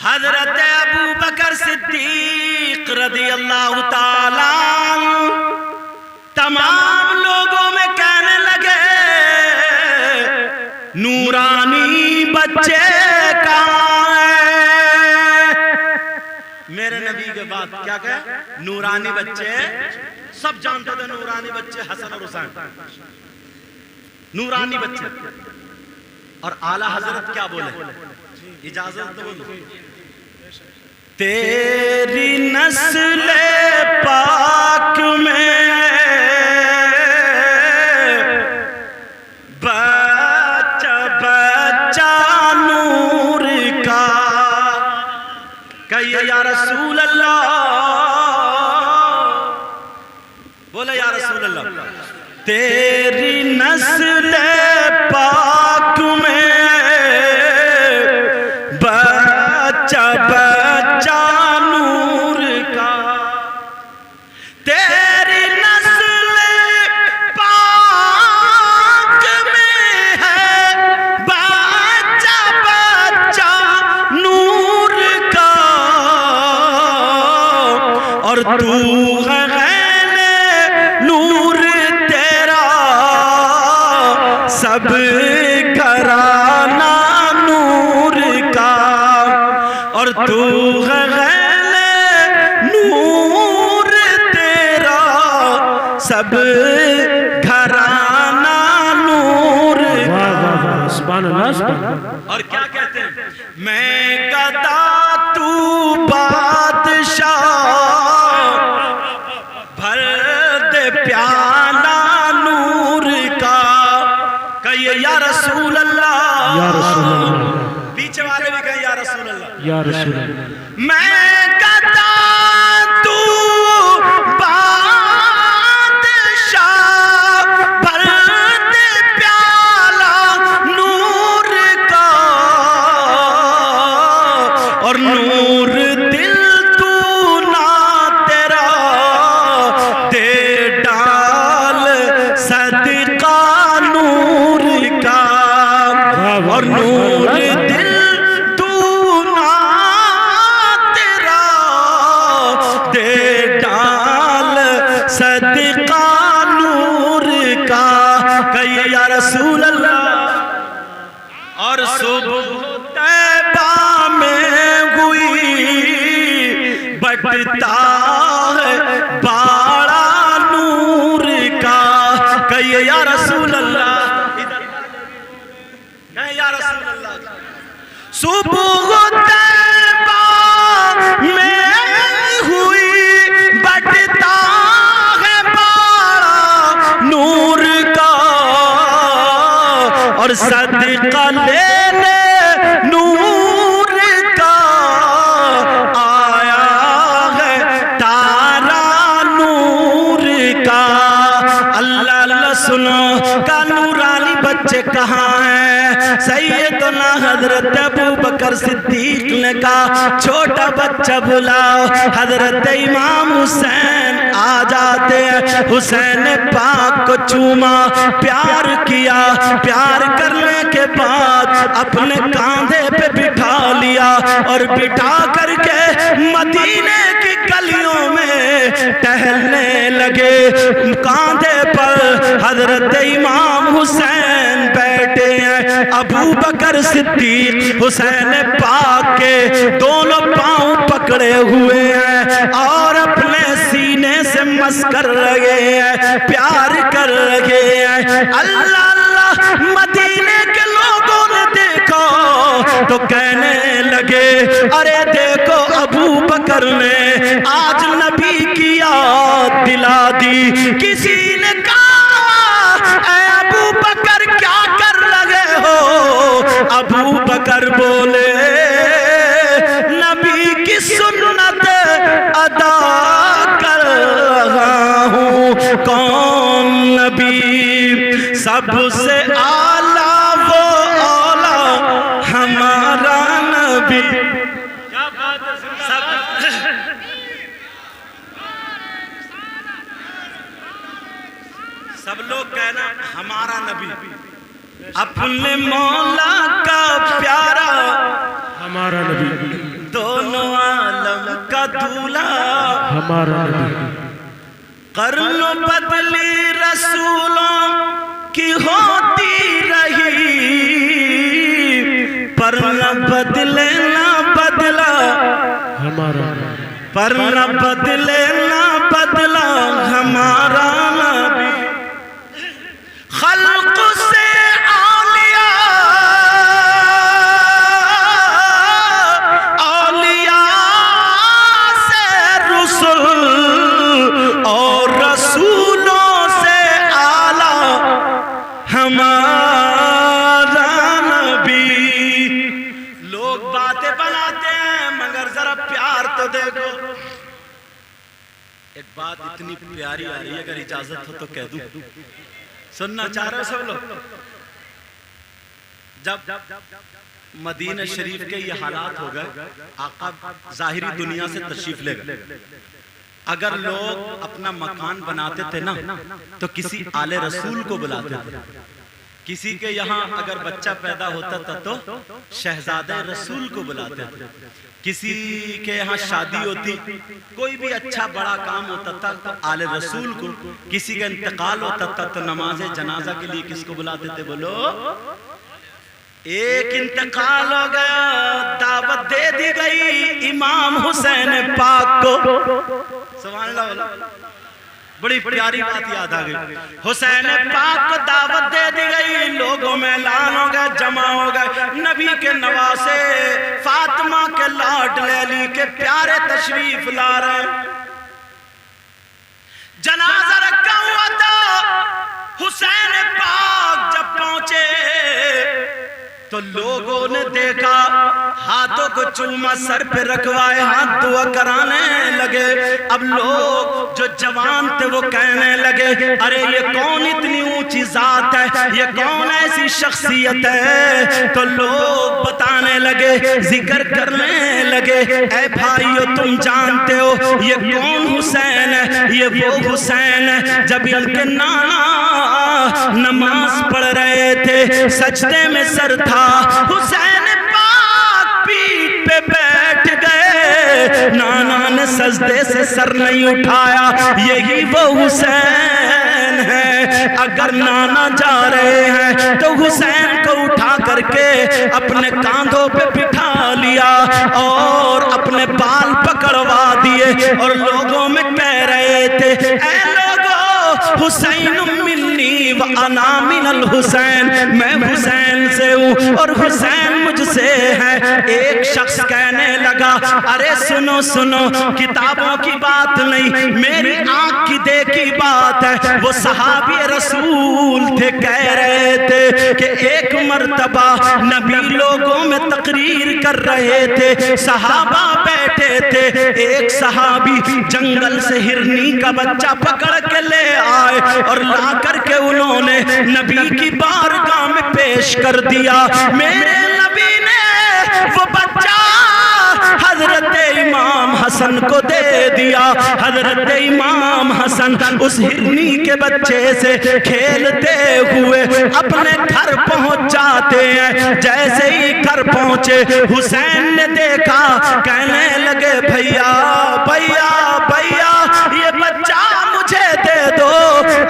حضرت ابو بکر صدیق رضی اللہ تعالیٰ عنہ تمام لوگوں میں کہنے لگے نورانی بچے کہاں ہیں؟ میرے نبی کے بعد کیا کہے؟ نورانی بچے، سب جانتے تھے نورانی بچے حسن اور حسین، نورانی بچے. اور اعلیٰ حضرت کیا بولے؟ اجازت تو بولو. تیری نسل پاک میں بچہ بچہ نور کا، کہیے یا رسول اللہ، بولے یا رسول اللہ. تیری نسل پاک میں بچہ بچہ نور کا، تیری نسل پاک میں ہے بچہ بچہ نور کا، اور تو ہے غیر نور تیرا سب گھرانہ نور کا، اور تو ہے غیر نور تیرا سب گھرانہ نور کا. سبحان اللہ سبحان اللہ. اور کیا کہتے ہیں؟ میں گدا تو بادشاہ، بھر دے پیالہ نور کا، کہیے یا رسول اللہ، یا رسول اللہ، پیچھے والے بھی کہیں یا رسول اللہ. یا رسول اللہ. میں گدا تو بادشاہ، بھر دے پیالہ نور کا، اور نور دل تو نہ تیرا دے ڈال صدقہ نور کا، اور نور دل تو نہ تیرا دے ڈال صدقہ نور کا، کہیے یا رسول اللہ. اور صبح طیبہ میں ہوئی بٹتا ہے باڑا نور کا، کہیے یا رسول اللہ، کہیے یا رسول اللہ. صبح طیبہ میں ہوئی بٹتا ہے باڑا نور کا، اور صدقہ لینے نور کا آیا ہے تارا نور کا. اللہ اللہ سنو کا نورانی بچے کہاں ہیں؟ سیدنا حضرت ابو بکر صدیق نے کہا چھوٹا بچہ بلاؤ. حضرت امام حسین آ جاتے ہیں، حسین پاک کو چوما، پیار کیا، پیار کرنے کے بعد اپنے کاندھے پہ بٹھا لیا، اور بٹھا کر کے مدینے کی گلیوں میں ٹہلنے لگے. کاندھے پر حضرت امام حسین بیٹھے ہیں، ابو بکر صدیق حسین پاک کے دونوں پاؤں پکڑے ہوئے ہیں، اور اپنے سینے سے مس کر رہے ہیں، پیار کر رہے ہیں. اللہ اللہ مدینے کے لوگوں نے دیکھا تو کہنے لگے ارے دیکھو ابو بکر نے آج نبی کی یاد دلا دی. کسی نے کہا اے ابو بکر کیا کر رہے ہو؟ ابو بکر بولے نبی کی سنت ادا کر رہا ہوں. کون نبی؟ سب سے اعلیٰ وہ اولا ہمارا نبی. سب لوگ کہنا ہمارا نبی، اپنے مولا کا پیارا ہمارا نبی، دونوں عالم کا دولہا ہمارا نبی، قرن بدلی رسولوں کی ہوتی رہی، پر نہ بدلے نہ بدلا، ہمارا نبی، پر نہ بدلے نہ بدلا ہمارا نبی۔ خلق سے اولیاء سے رسول اور رسولوں سے اعلیٰ ہمارا نبی۔ لوگ باتیں بناتے ہیں مگر ذرا پیار تو دیکھو۔ ایک بات اتنی پیاری آ رہی ہے، اگر اجازت ہو تو کہہ دوں، سننا چاہ رہے ہو سب لوگ؟ جب مدینہ شریف کے یہ حالات ہو گئے، آقا ظاہری دنیا سے تشریف لے گئے، اگر لوگ اپنا مکان بناتے تھے نا تو کسی آل رسول کو بلاتے تھے، کسی کے یہاں اگر بچہ پیدا ہوتا تھا تو شہزادہ رسول کو بلاتے تھے، کسی کے یہاں شادی ہوتی، کوئی بھی اچھا بڑا کام ہوتا تھا تو آل رسول کو، کسی کا انتقال ہوتا تھا تو نماز جنازہ کے لیے کس کو بلاتے تھے؟ بولو۔ ایک انتقال ہو گیا، دعوت دے دی گئی امام حسین پاک کو، سبحان اللہ، بڑی پیاری بات یاد آ گئی، حسین پاک کو دعوت دے دی گئی، لوگوں میں اعلان ہو گئے، جمع ہو گئے، نبی کے نواسے فاطمہ کے لاڈ لیلی کے پیارے تشریف لا رہے ہیں۔ جنازہ رکھا ہوا تھا، حسین پاک جب پہنچے تو لوگوں نے دیکھا، ہاتھوں کو چوما سر پہ رکھوائے، ہاتھ دعا کرانے لگے۔ اب لوگ جو جوان تھے وہ کہنے لگے، ارے یہ کون اتنی اونچی ذات ہے، یہ کون ایسی شخصیت ہے؟ تو لوگ بتانے لگے، ذکر کرنے لگے، اے بھائیو تم جانتے ہو یہ کون حسین ہے؟ یہ وہ حسین ہے جب ان کے نانا نماز پڑھ رہے تھے، سجدے میں سر تھا، حسین پاک پیٹھ پہ بیٹھ گئے، نانا نے سجدے سے سر نہیں اٹھایا، یہی وہ حسین ہے۔ اگر نانا جا رہے ہیں تو حسین کو اٹھا کر کے اپنے کاندھوں پہ بٹھا لیا اور اپنے بال پکڑوا دیے، اور لوگوں میں کہہ رہے تھے، اے لوگوں حسین منی وانا من الحسین، میں حسین سے ہوں اور حسین مجھ سے ہے۔ ایک شخص کہنے لگا، ارے سنو سنو، کتابوں کی بات نہیں، میری آنکھ کی دیکھی بات ہے۔ وہ صحابی رسول تھے، کہہ رہے تھے کہ ایک مرتبہ نبی لوگوں میں تقریر کر رہے تھے، صحابہ بیٹھے تھے، ایک صحابی جنگل سے ہرنی کا بچہ پکڑ کے لے آئے اور لا کر کے انہوں نے نبی کی بارگاہ میں پیش کر دیا۔ میرے نبی نے وہ بچہ حضرت امام حسن کو دے دیا۔ حضرت امام حسن اس ہرنی کے بچے سے کھیلتے ہوئے اپنے گھر پہنچ جاتے ہیں۔ جیسے ہی گھر پہنچے حسین نے دیکھا، کہنے لگے، بھیا بھیا بھیا یہ بچہ مجھے دے دو۔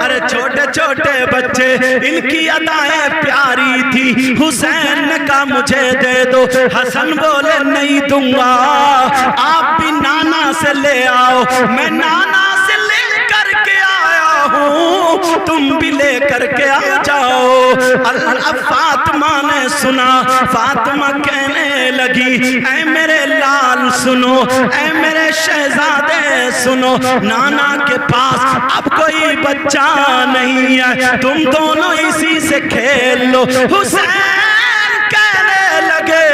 ارے چھوٹے چھوٹے بچے، ان کی ادائیں پیاری تھی، حسین نے کہا مجھے دے دو۔ حسن بولے نہیں دوں گا، آپ بھی نانا سے لے آؤ، میں نانا سے لے کر کے آیا ہوں، تم بھی لے کر کے آ جاؤ۔ اب فاطمہ نے سنا، فاطمہ کہنے لگی، اے میرے لال سنو، اے میرے شہزادے سنو، نانا کے پاس اب کوئی بچہ نہیں ہے، تم دونوں اسی سے کھیل لو۔ حسین کہنے لگے،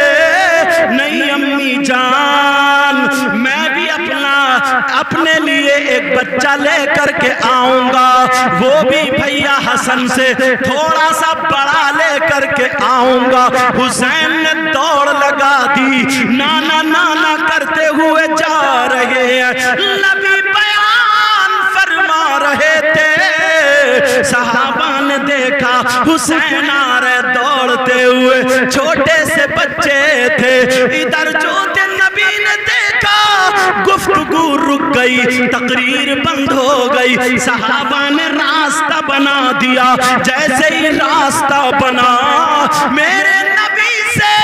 نہیں امی جان، میں بھی اپنے لیے ایک بچہ لے کر کے آؤں گا، وہ بھی بھیا حسن سے تھوڑا سا بڑا لے کر کے آؤں گا۔ حسین نے دوڑ لگا دی، نانا نانا کرتے ہوئے جا رہے ہیں، نبی بیان فرما رہے تھے، صحابہ نے دیکھا حسین آ رہے دوڑتے ہوئے، چھوٹے سے بچے تھے، ادھر درجوت نبی نے دیکھا گفتگو رک گئی تقریر بند ہو گئی صحابہ نے راستہ بنا دیا جیسے ہی راستہ بنا میرے نبی سے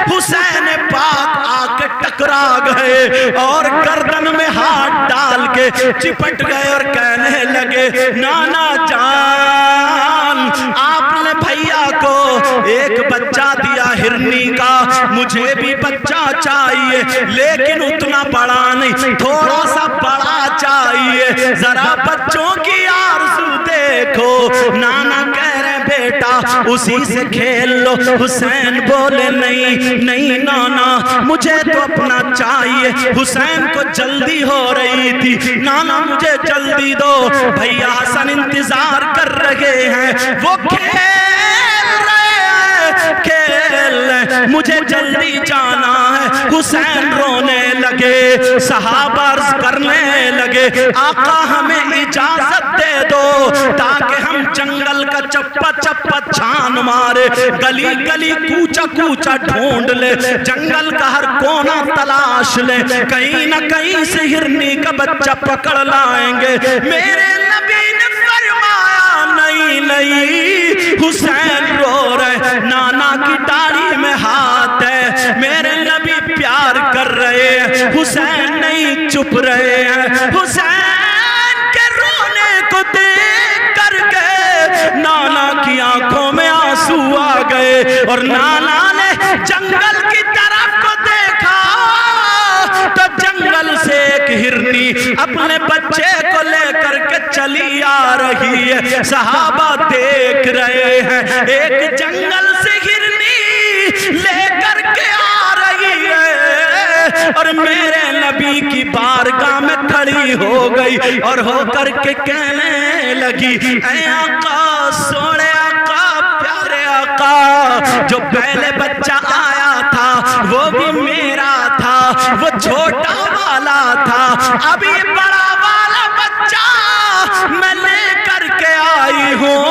حسین پاک آ کے ٹکرا گئے اور گردن میں ہاتھ ڈال کے چپٹ گئے اور کہنے لگے نانا جان آپ نے بھیا کو ایک بچہ دیا ہرنی کا مجھے بھی بچہ چاہیے لیکن اتنا بڑا نہیں تھوڑا سا بڑا چاہیے ذرا بچوں کی آرزو دیکھو نانا کہہ رہے بیٹا اسی سے کھیل لو حسین بولے نہیں نانا مجھے تو اپنا چاہیے حسین کو جلدی ہو رہی تھی نانا مجھے جلدی دو بھیا حسن انتظار کر رہے ہیں وہ کھیل مجھے جلدی جانا ہے حسین رونے لگے صحابہ عرض کرنے لگے آقا ہمیں اجازت دے دو تاکہ ہم جنگل کا چپا چپا چھان مارے گلی گلی کوچا کوچا ڈھونڈ لے جنگل کا ہر کونا تلاش لے کہیں نہ کہیں سے ہرنی کا بچہ پکڑ لائیں گے میرے نبی نے فرمایا نہیں حسین رو رہے نانا کی داڑھی میں ہاتھ ہے میرے نبی پیار کر رہے ہیں حسین نہیں چپ رہے ہیں حسین کے رونے کو دیکھ کر کے نانا کی آنکھوں میں آنسو آ گئے اور نانا نے جنگل کی طرف کو دیکھا تو جنگل سے ایک ہرنی اپنے بچے کو لے کر کے چلی آ رہی ہے صحابہ دیکھ رہے ہیں ایک جنگل سے ہرنی لے کر کے آ رہی ہے اور میرے نبی کی بارگاہ میں کھڑی ہو گئی اور ہو کر کے کہنے لگی اے آقا سونے آقا پیارے آقا جو پہلے بچہ آیا تھا وہ بھی میرا تھا وہ چھوٹا والا تھا اب یہ بڑا والا بچہ میں لے کر کے آئی ہوں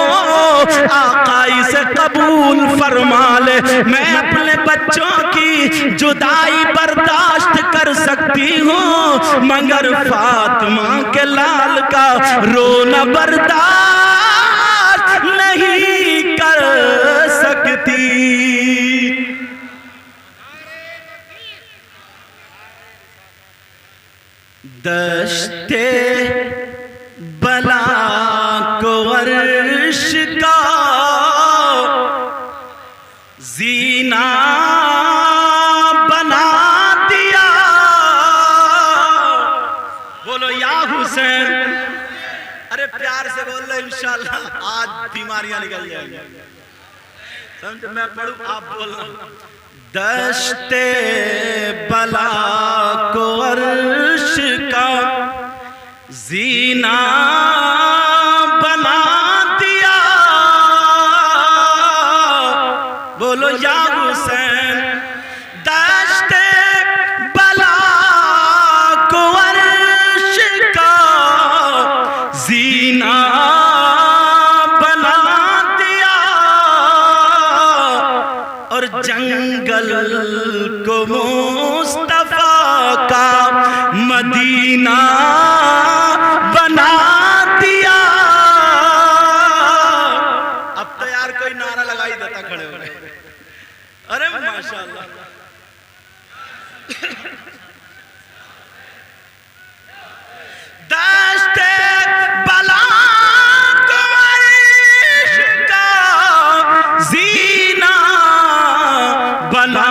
آقا اسے قبول فرما لے میں اپنے بچوں کی جدائی برداشت کر سکتی ہوں مگر فاطمہ کے لال کا رونا برداشت نہیں کر سکتی دشتے بلا کو عرش کا زینہ بنا دیا بولو یا حسین ارے پیار سے بول رہے انشاءاللہ آج بیماریاں نکل جائیں گے سمجھ میں پڑھوں آپ بولنا دشت بلا کو عرش کا زینہ بنا دیا بولو یا حسین دشت بلا کو عرش کا زینہ بنا دیا اور جنگل کو مصطفیٰ کا مدینہ بنا دیا اب تو یار کوئی نعرہ لگائی دیتا کھڑے ہوئے ارے ماشاءاللہ دشت بلا کو عرش کا زینہ بنا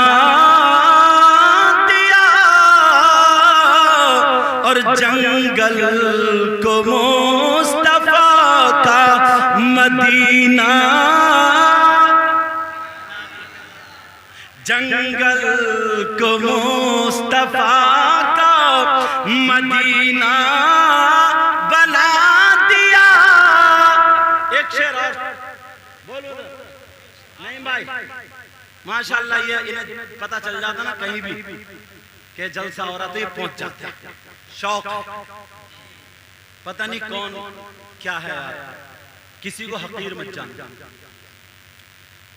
دیا اور جنگل کو مصطفیٰ کا مدینہ جنگل کو مصطفیٰ کا مدینہ بنا دیا ایک شعر اور بولو نہیں بھائی ماشاءاللہ یہ انہیں پتہ چل جاتا نا کہیں بھی کہ جلسہ ہو رہا تو یہ پہنچ جاتے ہیں شوق پتہ نہیں کون کیا ہے کسی کو حقیر مت جان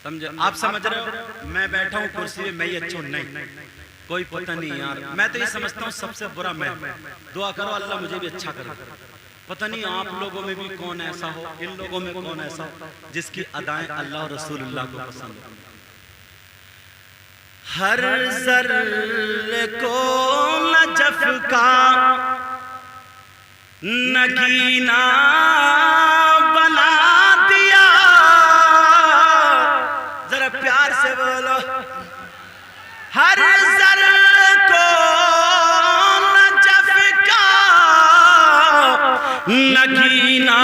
سمجھے آپ سمجھ رہے ہو میں بیٹھا ہوں کرسی میں یہ اچھا نہیں کوئی پتہ نہیں یار، میں تو یہ سمجھتا ہوں سب سے برا میں، دعا کرو اللہ مجھے بھی اچھا کرے، پتہ نہیں آپ لوگوں میں بھی کون ایسا ہو، ان لوگوں میں کون ایسا ہو جس کی ادائیں اللہ اور رسول اللہ کو پسند ہو۔ ہر ذرے کو نجف کا نگینا بنا دیا، ذرا پیار سے بولو، ہر ذرے کو نجف کا نگینا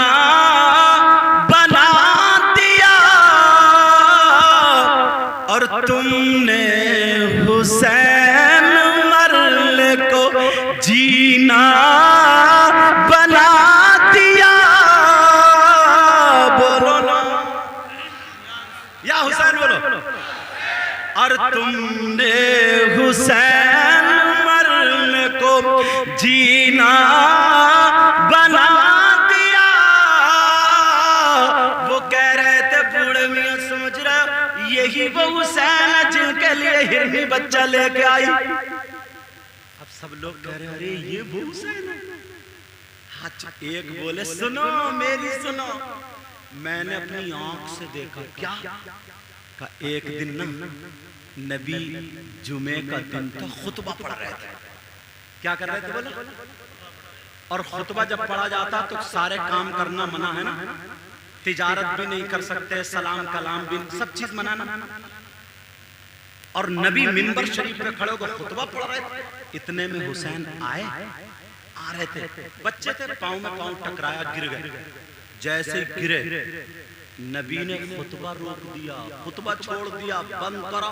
بنا دیا، اور تم نے حسین مرل کو جینا بنا دیا، بولو نا یا حسین بولو، اور تم نے حسین مرل کو جینا بنا دیا۔ وہ کہہ رہے تھے بوڑھے میاں سمجھ رہے ہو یہی وہ حسین ہے جن کے لیے ہرنی بچہ لے کے آئی، اب سب لوگ کہہ رہے ہیں ارے یہ وہ حسین ہے، ایک بولے سنو میری سنو، میں نے اپنی آنکھ سے دیکھا، کیا کہ ایک دن نا نبی جمعے کا دن تھا، خطبہ پڑھ رہے تھے، کیا کر رہے تھے بولو، اور خطبہ جب پڑھا جاتا تو سارے کام کرنا منع ہے نا، تجارت بھی نہیں کر سکتے، سلام کلام بھی، سب چیز منع نا، اور نبی منبر شریف پہ کھڑے ہو کر خطبہ پڑھ رہے تھے، اتنے میں حسین آ رہے تھے، بچے تھے، پاؤں میں پاؤں ٹکرایا، گر گئے، جیسے گرے نبی نے خطبہ روک دیا، خطبہ چھوڑ دیا، بند کرا،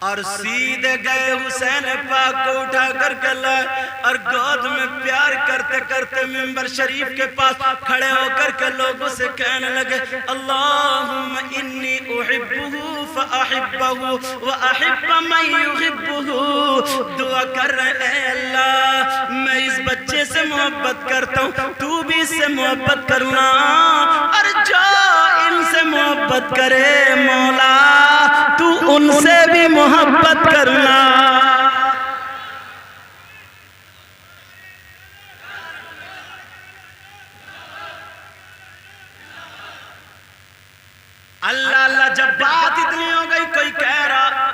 اور سیدھے گئے حسین پاک کو اٹھا کر کے لائے، اور گود میں پیار کرتے کرتے منبر شریف کے پاس کھڑے ہو کر کے لوگوں سے کہنے لگے اللہم انی احبہ فاحبہ واحب من یحبہ، دعا کر رہے اے اللہ میں اس بچے سے محبت کرتا ہوں، تو بھی اس سے محبت کرنا، اور جو ان سے محبت کرے مولا تو ان سے بھی محبت کرنا۔ اللہ اللہ، جب بات اتنی ہو گئی کوئی کہہ رہا،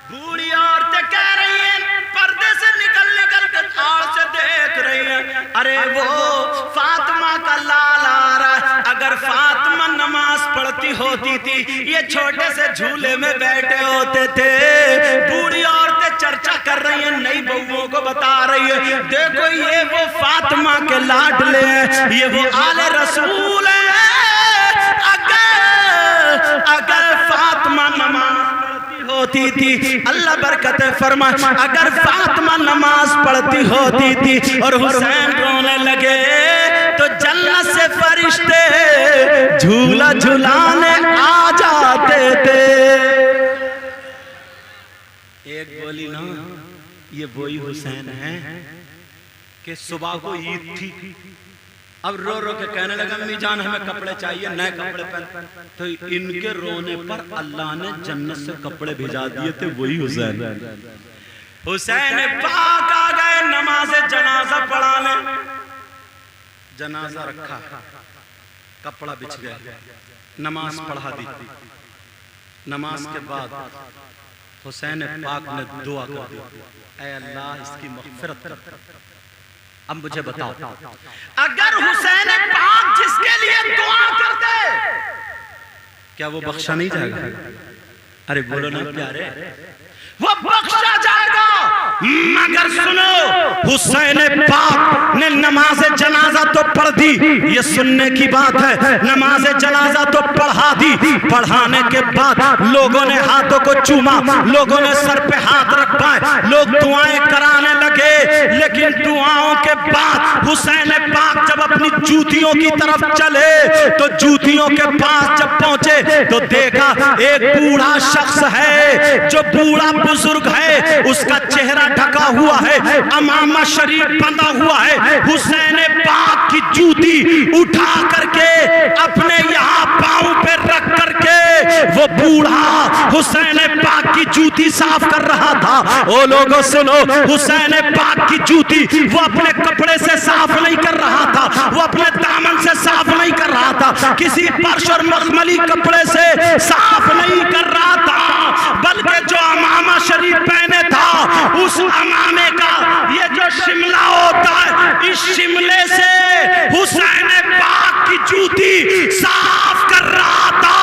بوڑھی عورتیں کہہ رہی ہیں، پردے سے نکل نکل کے آڑ سے دیکھ رہی ہیں، ارے وہ فاطمہ کا لال آ رہا ہے، اگر فاطمہ نماز پڑھتی ہوتی تھی یہ چھوٹے سے جھولے میں بیٹھے ہوتے تھے۔ بوڑھی عورتیں چرچا کر رہی ہیں، نئی بہوؤں کو بتا رہی ہے دیکھو یہ وہ فاطمہ کے لاڈلے ہیں، یہ وہ آل رسول ہیں، اگر فاطمہ نماز پڑھتی ہوتی تھی، اللہ برکت فرمائے، اگر فاطمہ نماز پڑھتی ہوتی تھی اور حسین رونے لگے تو جنت سے فرشتے جھولا جھلانے آ جاتے تھے۔ ایک بولی نا یہ وہی حسین ہے کہ صبح کو عید تھی، اب رو رو کے کہنے لگا امی جان ہمیں کپڑے چاہیے، نئے کپڑے پہن، تو ان کے رونے پر اللہ نے جنت سے کپڑے بھیجا دیے تھے، وہی حسین حسین پاک آ گئے نماز جنازہ پڑھانے، جنازہ رکھا، کپڑا بچھ گیا، نماز پڑھا دی، نماز کے بعد حسین پاک نے دعا کر دی اے اللہ اس کی مغفرت کر۔ اب مجھے بتاؤ اگر حسین پاک جس کے لیے دعا کرتے کیا وہ بخشا نہیں جائے گا؟ ارے بولو نا پیارے، وہ بخشا جائے گا، مگر سنو حسین پاک نے نماز جنازہ تو پڑھ دی، یہ سننے کی بات ہے، نماز جنازہ تو پڑھا دی، پڑھانے کے بعد لوگوں نے ہاتھوں کو چوما، لوگوں نے سر پہ ہاتھ رکھائے، لوگ دعائیں کرانے لگے، لیکن دعاؤں کے بعد حسین پاک جب اپنی جوتیوں کی طرف چلے تو جوتیوں کے پاس جب پہنچے تو دیکھا ایک بوڑھا شخص ہے، جو بوڑھا بزرگ ہے، اس کا چہرہ ڈھکا ہوا ہے، امامہ شریف بندھا ہوا ہے، حسین پاک کی جوتی اٹھا کر کے اپنے یہاں پاؤں پہ رکھ کر کے وہ بوڑھا حسین پاک کی جوتی صاف کر رہا تھا. او لوگوں سنو, حسین پاک کی جوتی وہ اپنے کپڑے سے صاف نہیں کر رہا تھا, وہ اپنے دامن سے صاف نہیں کر رہا تھا, کسی فرش اور مخملی کپڑے سے صاف نہیں کر رہا تھا, بلکہ جو امامہ شریف پہنے تھا اس امامے کا یہ جو شملہ ہوتا ہے, اس شملے سے حسین پاک کی جوتی صاف کر رہا تھا.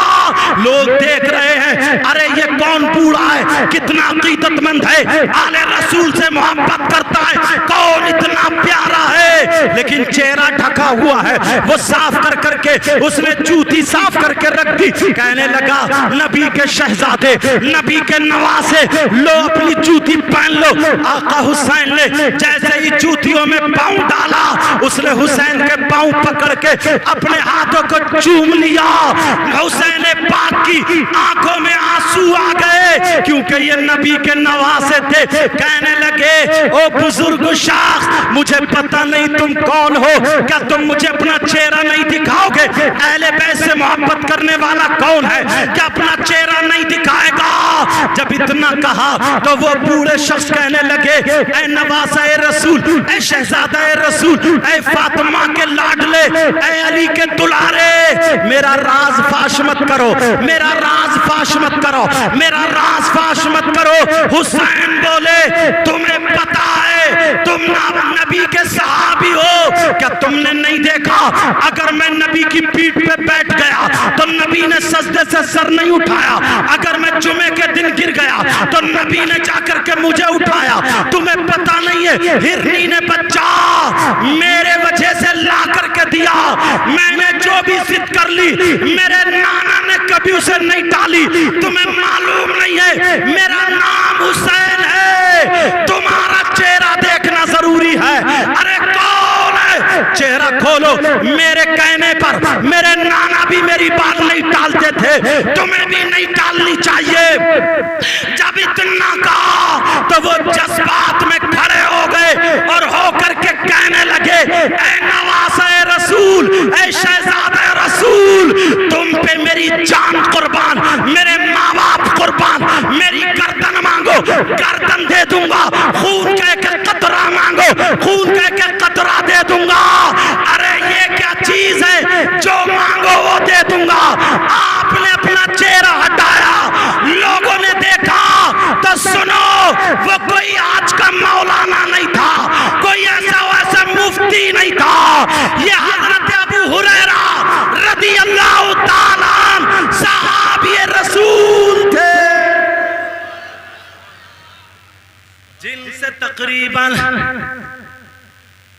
لوگ دیکھ رہے ہیں, ارے یہ کون بوڑھا ہے, کتنا عقیدت مند ہے, آل رسول سے محبت کرتا ہے, کون اتنا پیارا ہے, لیکن چہرہ ڈھکا ہوا ہے. وہ صاف کر کر کے اس نے جوتی صاف کر کے رکھ دی. کہنے لگا نبی کے شہزادے, نبی کے نواسے, لو اپنی جوتی پہن لو. آقا حسین نے جیسے ہی جوتیوں میں پاؤں ڈالا, اس نے حسین کے پاؤں پکڑ کے اپنے ہاتھوں کو چوم لیا. حسین پاک کی آنکھوں میں آنسو آ گئے, کیونکہ یہ نبی کے نواسے تھے. کہنے لگے او بزرگ شاخ, مجھے پتہ نہیں تم کون ہو, کیا تم مجھے اپنا چہرہ نہیں دکھاؤ گے؟ اہل بیت سے محبت کرنے والا کون ہے, کیا اپنا چہرہ نہیں دکھائے گا؟ جب اتنا کہا تو وہ بوڑھے شخص کہنے لگے, اے نواسہ رسول, اے شہزادہ رسول, اے فاطمہ کے لاڈلے, اے علی کے دلارے, میرا راز فاش مت کرو, میرا راز فاش مت کرو, میرا راز فاش مت کرو. حسین بولے تمہیں پتا ہے تم نبی کے صحابی ہو, کیا تم نے نہیں دیکھا اگر میں نبی کی پیٹھ پہ بیٹھ گیا تو نبی نے سجدے سے سر نہیں اٹھایا, اگر میں جمعے کے دن گر گیا تو نبی نے جا کر کے مجھے اٹھایا. تمہیں پتا نہیں ہے ہرنی نے بچہ میرے وجہ سے لا کر کے دیا, میں نے جو بھی ضد کر لی میرے نانا نے کبھی اسے نہیں ڈالی. تمہیں معلوم نہیں ہے میرا نام حسین ہے, تمہارا چہرہ دیکھنا ضروری ہے. ارے کون ہے, چہرہ کھولو. میرے کہنے پر میرے نانا بھی میری بات نہیں ٹالتے تھے, تمہیں بھی نہیں ٹالنی چاہیے. جب اتنا کہا تو وہ جذبات میں کھڑے ہو گئے اور ہو کر کے کہنے لگے, اے نواسہ رسول, اے شہزادہ رسول, تم پہ میری جان قربان, میرے ماں باپ قربان, میری گردن مانگو گردن دے دوں گا, خون کہہ کے قطرہ مانگو خون کہہ کے قطرہ دے دوں گا. ارے یہ کیا چیز ہے, جو مانگو وہ دے دوں گا. آپ نے اپنا چہرہ ہٹایا, لوگوں نے دیکھا تو سنو, وہ کوئی آج کا مولانا نہیں تھا, کوئی ایسا ویسا مفتی نہیں تھا, یہ حضرت ابو ہریرہ رضی اللہ تعالیٰ عنہ صحابی رسول تھے, جن سے تقریباً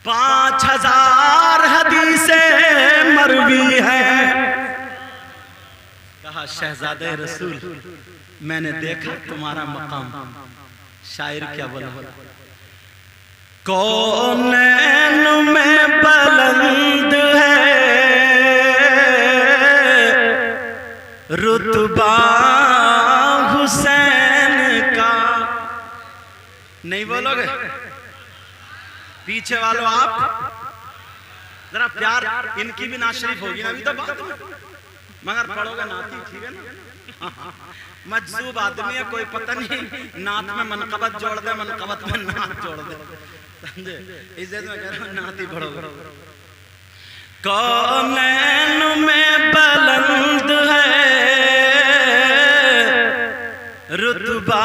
5000 حدیثیں مروی ہیں. کہا شہزادہ رسول, میں نے دیکھا تمہارا مقام. شاعر کیا بولا, کونین میں بلند ہے رتبہ حسین کا. نہیں بولو گے پیچھے والو, آپ ذرا پیار, ان کی بھی نعت شریف ہوگی نا ابھی تو بات میں, مگر پڑھو گے نعتی, ٹھیک ہے نا. مجذوب آدمی ہے, کوئی پتہ نہیں نعت میں منقبت جوڑ دے, منقبت میں نعت جوڑ دے. عزت میں کہہ رہا ہوں نعت ہی پڑھو گے. کونین میں بلند ہے رتبہ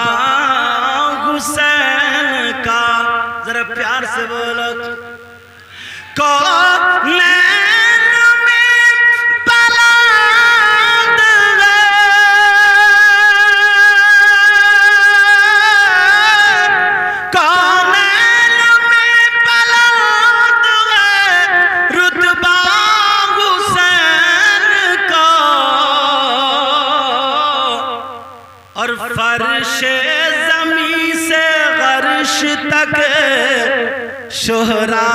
حسین کا, ذرا پیار سے بولو. کونین میں بلند ہے کونین میں بلند ہے رتبہ حسین کا, اور فرش زمین سے غرش تک شہرا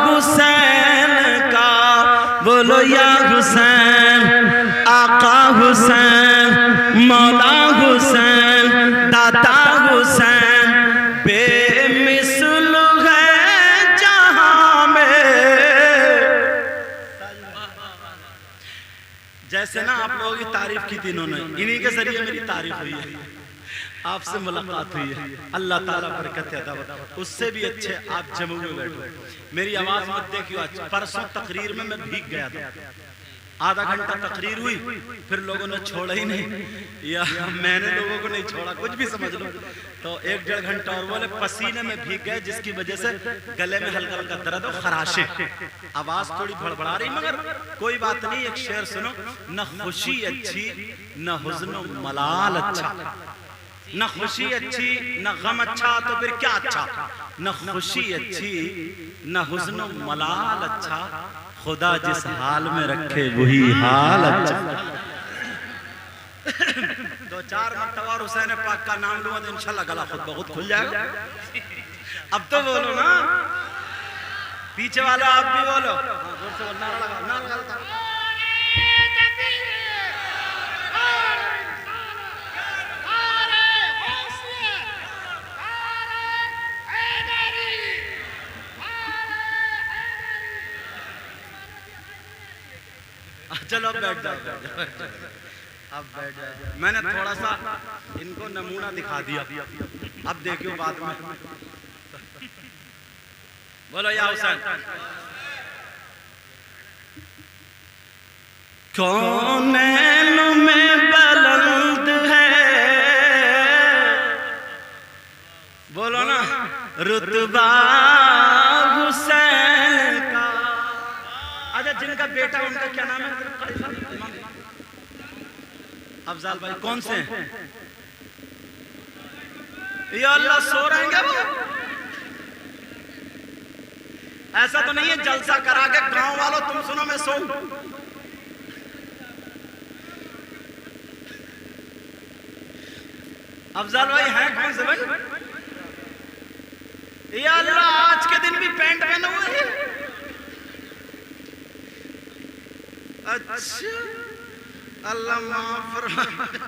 حسین کا. بولو یا حسین, آقا حسین, مولا حسین, داتا حسین, بے مثل ہے جہاں میں. جیسے جیسے نا آپ لوگوں کی تعریف کی تھی انہوں نے، انہی کے ذریعے میری تعریف ہوئی ہے، آپ سے ملاقات ہوئی ہے، اللہ تعالیٰ برکت عطا فرمائے۔ اس سے بھی اچھے آپ جموں میں بیٹھو، میری آواز مت دیکھیو، آج پرسوں تقریر میں بھیگ گیا تھا، آدھا گھنٹہ تقریر ہوئی، پھر لوگوں نے چھوڑا ہی نہیں، یا میں نے لوگوں کو نہیں چھوڑا، کچھ بھی سمجھ لو، تو 1-1.5 گھنٹہ اور بولے پسینے میں بھیگ گئے، جس کی وجہ سے گلے میں ہلکا ہلکا درد ہو، خراشے، آواز تھوڑی بڑبڑا رہی، مگر کوئی بات نہیں، ایک شعر سنو، نہ خوشی اچھی نہ حزن و ملال اچھا، نہ خوشی اچھی نہ غم اچھا تو پھر کیا اچھا، نہ خوشی اچھی نہ حزن و ملال اچھا، خدا جس حال میں رکھے وہی حال اچھا۔ 2-4 مرتبہ حسین پاک کا نام لوں تو انشاءاللہ گلا خود بخود کھل جائے گا۔ اب تو بولو نا، پیچھے والا آپ بھی بولو، زور سے بولنا لگا۔ چلو اب بیٹھ جاؤ، اب بیٹھ جاؤ، میں نے تھوڑا سا ان کو نمونہ دکھا دیا، اب دیکھو بعد میں بولو یا حسین۔ کونین میں بلند ہے، بولو نا، رتبہ حسین کا۔ اچھا جن کا بیٹا ان کا کیا نام ہے؟ افضال بھائی کون سے ہیں؟ یا اللہ سو رہے ہیں وہ؟ ایسا تو نہیں ہے جلسہ کرا کے گاؤں والوں تم سنو میں سو۔ افضال بھائی ہیں کون سے بھائی؟ یا اللہ آج کے دن بھی پینٹ پہنے ہوئے ہیں؟ اچھا اللہ معاف فرمائے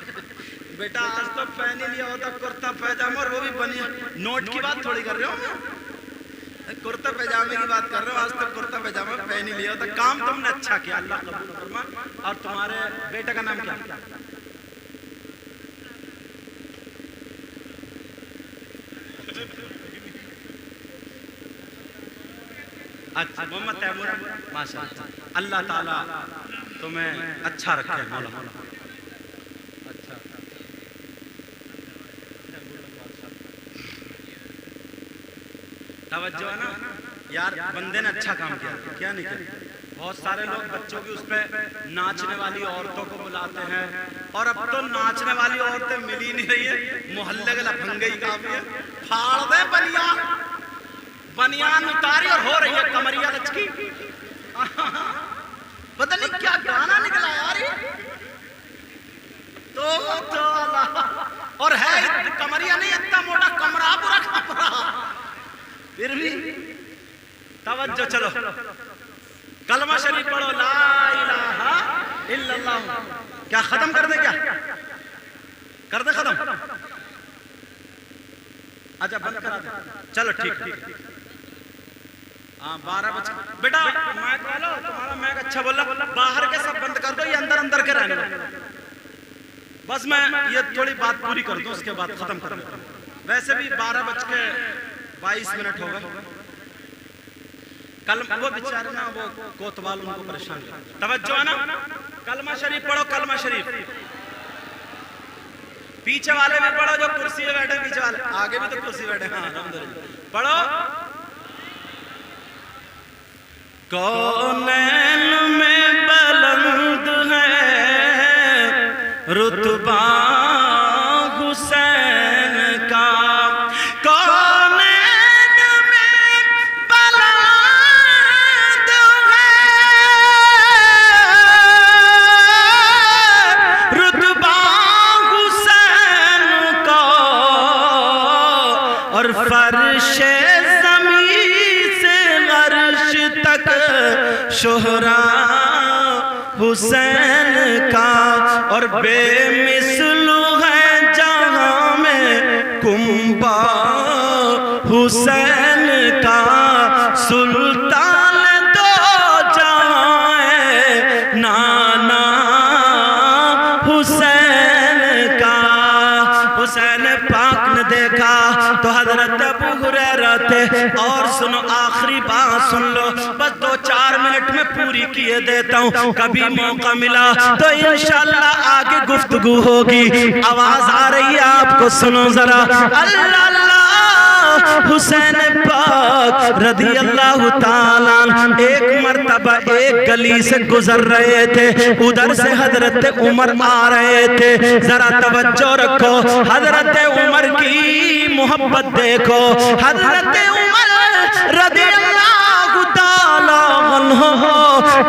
بیٹا، آج تو پہن ہی لیا ہوتا کرتا پیجامہ، اور وہ بھی بنی نوٹ کی بات تھوڑی کر رہے ہو، کرتا پیجامے کی بات کر رہے ہو، آج تک کرتا پیجامہ پہن ہی لیا ہوتا۔ کام تم نے اچھا کیا، اللہ قبول فرمائے۔ اور تمہارے بیٹے کا نام کیا؟ اچھا محمد تیمور، ماشاءاللہ، اللہ تعالیٰ تمہیں اچھا رکھے مولا۔ اچھا توجہ ہے نا یار، بندے نے اچھا کام کیا، کیا نہیں کیا؟ بہت سارے لوگ بچوں کی اس پہ ناچنے والی عورتوں کو بلاتے ہیں، اور اب تو ناچنے والی عورتیں مل ہی نہیں رہی ہے، محلے کے لفنگے ہی کافی ہے۔ پھاڑ دے بنیان اتاری اور ہو رہی ہے کمریہ لچکی، پتہ نہیں کیا گانا نکلا یار، تو اور ہے کمریہ نہیں، اتنا موٹا کمرہ پورا کمرہ، پھر بھی توجہ۔ چلو کلمہ شریف پڑھو، لا الہ الا اللہ۔ کیا ختم کر دے؟ کیا کر دے ختم؟ اچھا بند کرا دے، چلو ٹھیک ہے۔ 12 بج بیٹا مائک والو، تمہارا مائک اچھا بولا، باہر کے سب بند کر دو، یہ اندر اندر کے رہنے دو، بس میں یہ تھوڑی بات پوری کر دوں، اس کے بعد ختم کر دوں۔ ویسے بھی 12:22 ہو گئے، وہ بیچارے نا وہ کوتوال ان کو پریشان کر۔ توجہ ہے نا، کلمہ شریف پڑھو، کلمہ شریف۔ پیچھے والے بھی پڑھو، جو کرسی پہ بیٹھے پیچھے والے، آگے بھی تو کرسی بیٹھے، ہاں الحمدللہ پڑھو۔ کونین میں بلند ہے رتبہ حسین کا، کونین میں بلند ہے رتبہ حسین کا، اور فرش شہرا حسین کا، اور بے مثل ہے جہاں میں کنبہ حسین کا، سلطان دو جہاں ہے نانا حضرت اور سنو آخری بات سن لو بس 2-4 منٹ میں پوری کیے دیتا ہوں کبھی موقع ملا تو انشاءاللہ آگے گفتگو ہوگی آواز آ رہی ہے آپ کو سنو ذرا اللہ اللہ حسین پاک رضی اللہ تعالیٰ ایک مرتبہ ایک گلی سے گزر رہے تھے ادھر سے حضرت عمر آ رہے تھے ذرا توجہ رکھو حضرت عمر کی محبت دیکھو حضرت عمر رضی اللہ تعالیٰ عنہ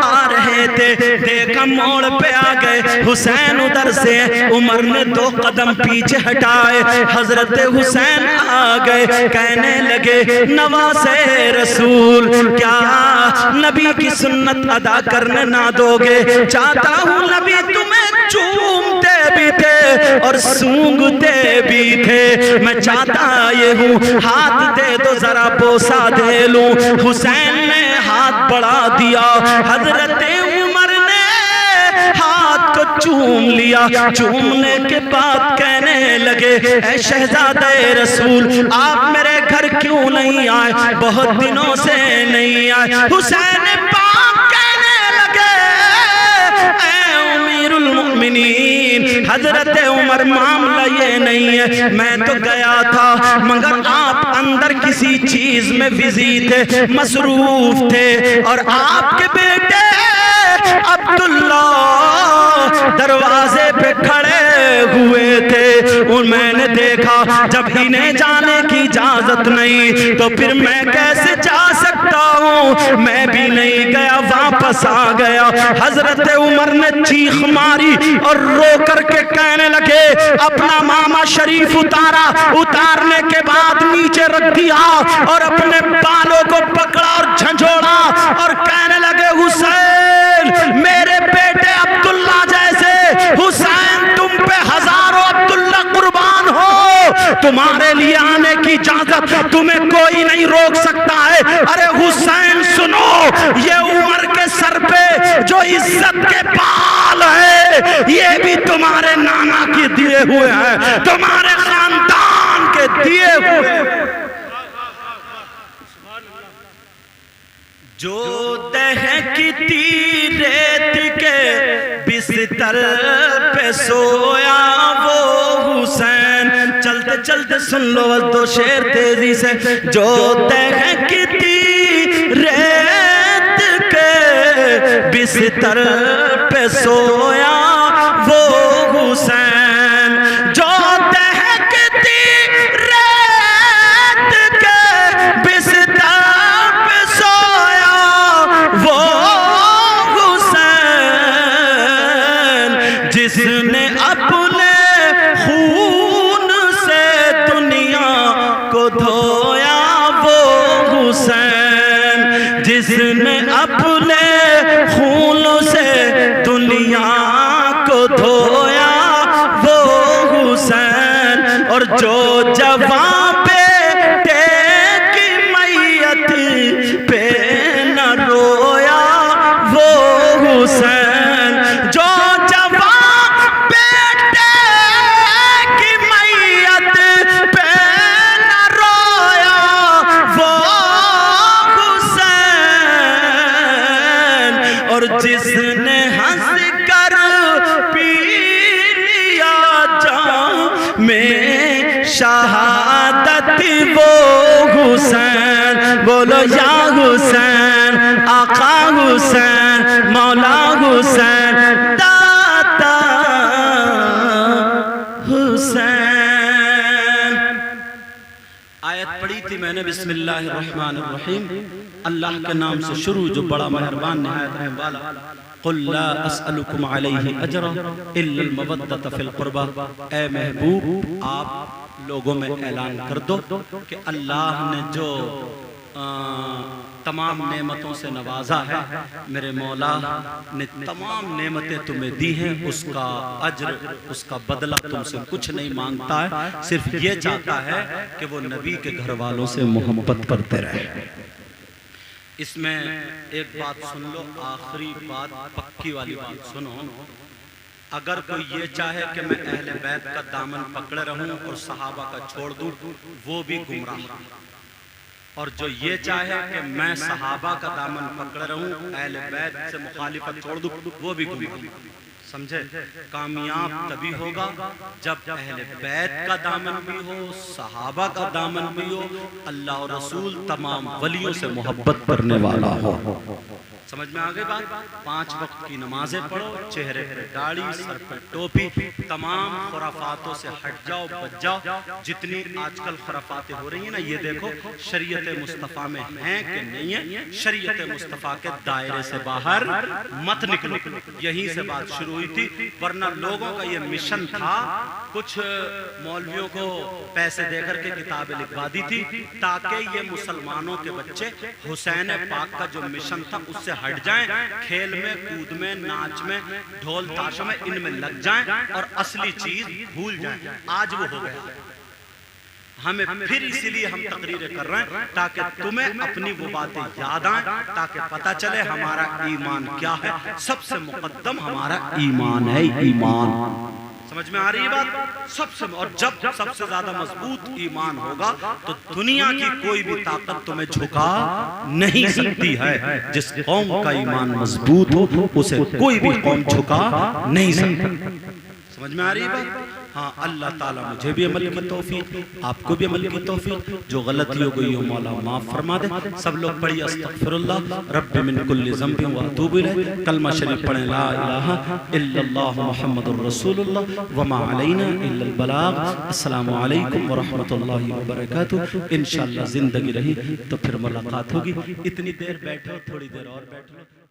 آ رہے تھے دیکھا موڑ پہ آ گئے حسین ادھر سے عمر نے 2 قدم پیچھے ہٹائے حضرت حسین آ گئے کہنے لگے نواز رسول کیا نبی کی سنت ادا کرنے نہ دو گے چاہتا ہوں نبی تمہیں چومتے بھی تھے اور سونگتے بھی تھے میں چاہتا یہ ہوں ہاتھ دے دو ذرا بوسہ دے لوں حسین نے ہاتھ بڑھا دیا حضرت عمر نے ہاتھ کو چوم لیا چومنے کے بعد کہنے لگے اے شہزادہ رسول آپ میرے گھر کیوں نہیں آئے بہت دنوں سے نہیں آئے حسین پاک کہنے لگے اے امیر المؤمنین حضرت عمر معاملہ یہ نہیں ہے میں تو گیا تھا مگر آپ اندر کسی چیز میں بزی تھے مصروف تھے اور آپ کے بیٹے عبداللہ دروازے پہ کھڑے ہوئے تھے اور میں نے دیکھا جب انہیں جانے کی اجازت نہیں تو پھر میں کیسے جا سکتا ہوں میں بھی نہیں گیا واپس آ گیا حضرت عمر نے چیخ ماری اور رو کر کے کہنے لگے اپنا ماما شریف اتارنے کے بعد نیچے رکھ دیا اور اپنے بالوں کو پکڑا اور جھنجھوڑا اور کہنے لگے حسین میرے بیٹے عبداللہ جیسے حسین تم پہ ہزاروں عبداللہ قربان ہو تمہارے لیے آنے کی اجازت تمہیں کوئی نہیں روک سکتا ہے ارے حسین سنو یہ عمر کے سر پہ جو عزت کے بال ہے یہ بھی تمہارے نانا کے دیے ہوئے ہیں تمہارے خاندان کے دیے ہوئے جو دہکتی ریت کے بستر پہ سویا وہ حسین چلتے چلتے سن لو 2 شعر تیزی سے جو دہکتی ریت کے بستر پہ سویا وہ حسین جو دہکتی ریت کے بستر پہ سویا وہ حسین جس نے اپنے خون سے دنیا کو دھویا وہ حسین جس نے اپنے خون سے دنیا کو دھویا وہ حسین اور جو جوان بیٹے کی میت پہ نہ رویا وہ حسین جو جوان بیٹے کی میت پہ نہ رویا وہ حسین اور جس نے ہنس کر پی لیا جام میں شہادت وہ حسین بولو یا حسین آقا حسین مولا حسین دادا حسین آیت پڑھی تھی میں نے بسم اللہ الرحمن الرحیم اللہ کے نام سے شروع جو بڑا مہربان نہایت رحم والا قل لا اسألکم علیہ اجرا الا المودۃ فی القربہ اے محبوب آپ لوگوں میں اعلان کر دو کہ اللہ نے جو تمام نعمتوں سے نوازا ہے میرے مولا نے تمام نعمتیں تمہیں دی ہیں اس کا اجر اس کا بدلہ تم سے کچھ نہیں مانگتا ہے صرف یہ چاہتا ہے کہ وہ نبی کے گھر والوں سے محبت کرتے رہے اس میں ایک بات سن لو آخری بات پکی والی بات سنو اگر کوئی یہ چاہے کہ میں اہل بیت کا دامن پکڑے رہوں اور صحابہ کا چھوڑ دوں وہ بھی گمراہ اور جو یہ چاہے کہ میں صحابہ کا دامن پکڑ رہوں، اہل بیت سے مخالفت چھوڑ دوں، وہ بھی گمراہ۔ سمجھے؟ کامیاب تبھی ہوگا جب اہل بیت کا دامن بھی ہو، صحابہ کا دامن بھی ہو، اللہ اور رسول تمام ولیوں سے محبت کرنے والا ہو۔ سمجھ میں آگے بات؟ 5 وقت کی نمازیں پڑھو، چہرے پہ داڑھی، سر پہ ٹوپی، تمام خرافاتوں سے ہٹ جاؤ، بچ جاؤ۔ جتنی آج کل خرافاتیں ہو رہی ہیں نا، یہ دیکھو شریعت مصطفیٰ میں ہیں کہ نہیں ہیں، شریعت مصطفیٰ کے دائرے سے باہر مت نکلو۔ یہیں سے بات شروع ہوئی تھی، ورنہ لوگوں کا یہ مشن تھا، کچھ مولویوں کو پیسے دے کر کے کتابیں لکھوا دی تھی تاکہ یہ مسلمانوں کے بچے حسین پاک کا جو مشن تھا اس سے ہٹ جائیں، کھیل میں، کود میں، ناچ میں، ڈھول تاشوں میں، ان میں لگ جائیں اور اصلی چیز بھول جائیں۔ آج وہ ہو گیا، ہمیں پھر اسی لیے ہم تقریریں کر رہے ہیں تاکہ تمہیں اپنی وہ باتیں یاد آئیں، تاکہ پتہ چلے ہمارا ایمان کیا ہے۔ سب سے مقدم ہمارا ایمان ہے، ایمان۔ سمجھ میں آ رہی ہے بات؟ اور جب سب سے زیادہ مضبوط ایمان ہوگا تو دنیا کی کوئی بھی طاقت تمہیں جھکا نہیں سکتی ہے۔ جس قوم کا ایمان مضبوط ہو اسے کوئی بھی قوم جھکا نہیں سکتی۔ سمجھ میں آ رہی ہے بات؟ ہاں، اللہ تعالیٰ مجھے بھی عمل کی توفیق، آپ کو بھی عمل کی توفیق، جو غلطی ہو گئی ہو مولا معاف فرما دے۔ سب لوگ پڑھی استغفر اللہ رب من کل ذنب واتوب الیہ، کلمہ شریف پڑھیں لا الہ الا اللہ محمد الرسول اللہ وما علینا الا البلاغ۔ السلام علیکم ورحمۃ اللہ وبرکاتہ۔ انشاءاللہ زندگی رہی تو پھر ملاقات ہوگی۔ اتنی دیر بیٹھو، تھوڑی دیر اور بیٹھ لو۔